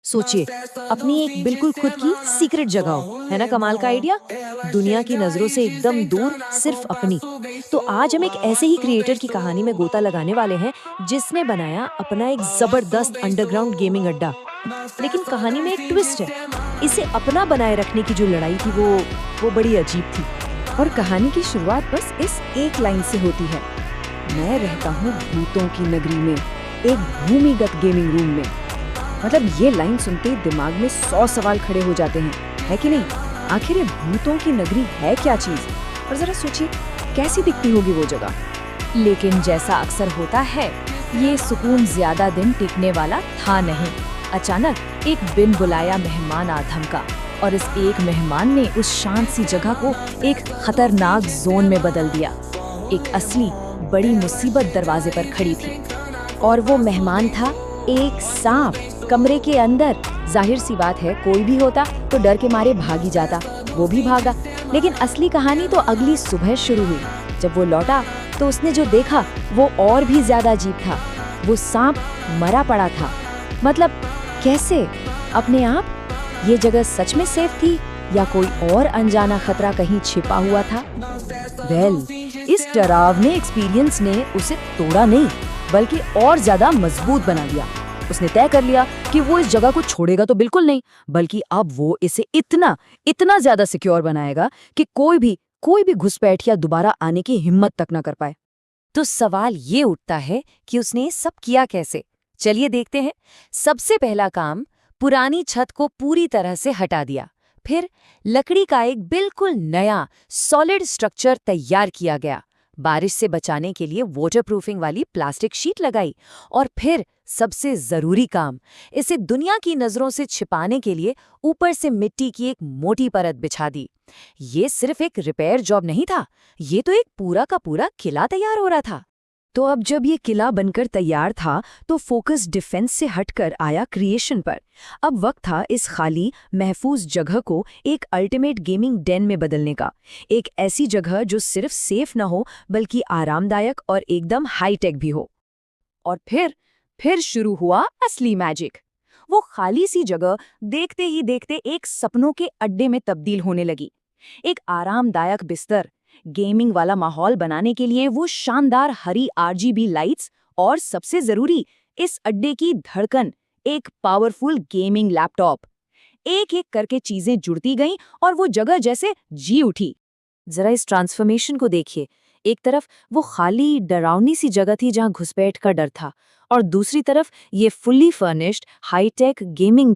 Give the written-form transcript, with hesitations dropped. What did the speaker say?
सोचिए, अपनी एक बिल्कुल खुद की सीक्रेट जगह हो, है ना कमाल का आइडिया। दुनिया की नजरों से एकदम दूर, सिर्फ अपनी। तो आज हम एक ऐसे ही क्रिएटर की कहानी में गोता लगाने वाले हैं जिसने बनाया अपना एक जबरदस्त अंडरग्राउंड गेमिंग अड्डा। लेकिन कहानी में एक ट्विस्ट है। इसे अपना बनाए रखने की जो लड़ाई थी वो बड़ी अजीब थी। और कहानी की शुरुआत बस इस एक लाइन से होती है। मैं रहता हूँ भूतों की नगरी में, एक भूमिगत गेमिंग रूम में। मतलब ये लाइन सुनते ही दिमाग में 100 सवाल खड़े हो जाते हैं, है कि नहीं? आखिर ये भूतों की नगरी है क्या चीज? और जरा सोचिए, कैसी दिखती होगी वो जगह। लेकिन जैसा अक्सर होता है, ये सुकून ज्यादा दिन टिकने वाला था नहीं। अचानक एक बिन बुलाया मेहमान आ धमका, और इस एक मेहमान ने उस शांत सी जगह को एक खतरनाक जोन में बदल दिया। एक असली बड़ी मुसीबत दरवाजे पर खड़ी थी, और वो मेहमान था एक सांप कमरे के अंदर। जाहिर सी बात है, कोई भी होता तो डर के मारे भाग ही जाता। वो भी भागा। लेकिन असली कहानी तो अगली सुबह शुरू हुई। जब वो लौटा तो उसने जो देखा वो और भी ज्यादा अजीब था। वो सांप मरा पड़ा था। मतलब कैसे? अपने आप? ये जगह सच में सेफ थी या कोई और अनजाना खतरा कहीं छिपा हुआ था? इस डरावने एक्सपीरियंस ने उसे तोड़ा नहीं, बल्कि और ज्यादा मजबूत बना दिया। उसने तय कर लिया कि वो इस जगह को छोड़ेगा तो बिल्कुल नहीं, बल्कि अब वो इसे इतना इतना ज्यादा सिक्योर बनाएगा कि कोई भी घुसपैठिया दोबारा आने की हिम्मत तक ना कर पाए। तो सवाल ये उठता है कि उसने सब किया कैसे? चलिए देखते हैं। सबसे पहला काम, पुरानी छत को पूरी तरह से हटा दिया। फिर लकड़ी का एक बिल्कुल नया सॉलिड स्ट्रक्चर तैयार किया गया। बारिश से बचाने के लिए वाटरप्रूफिंग वाली प्लास्टिक शीट लगाई। और फिर सबसे जरूरी काम, इसे दुनिया की नजरों से छिपाने के लिए ऊपर से मिट्टी की एक मोटी परत बिछा दी। ये सिर्फ एक रिपेयर जॉब नहीं था, ये तो एक पूरा का पूरा किला तैयार हो रहा था। तो अब जब ये किला बनकर तैयार था तो फोकस डिफेंस से हटकर आया क्रिएशन पर। अब वक्त था इस खाली महफूज जगह को एक अल्टीमेट गेमिंग डेन में बदलने का। एक ऐसी जगह जो सिर्फ सेफ न हो, बल्कि आरामदायक और एकदम हाईटेक भी हो। और फिर शुरू हुआ असली मैजिक। वो खाली सी जगह देखते ही देखते एक सपनों के अड्डे में तब्दील होने लगी। एक आरामदायक बिस्तर, गेमिंग वाला माहौल बनाने के लिए वो शानदार हरी आरजीबी लाइट्स, और सबसे जरूरी, इस अड्डे की धड़कन, एक पावरफुल गेमिंग लैपटॉप। एक एक करके चीजें जुड़ती गईं और वो जगह जैसे जी उठी। जरा इस ट्रांसफॉर्मेशन को देखिए। एक तरफ वो खाली डरावनी सी जगह थी जहां घुसपैठ का डर था, और दूसरी तरफ ये फुल्ली फर्निश्ड हाईटेक गेमिंग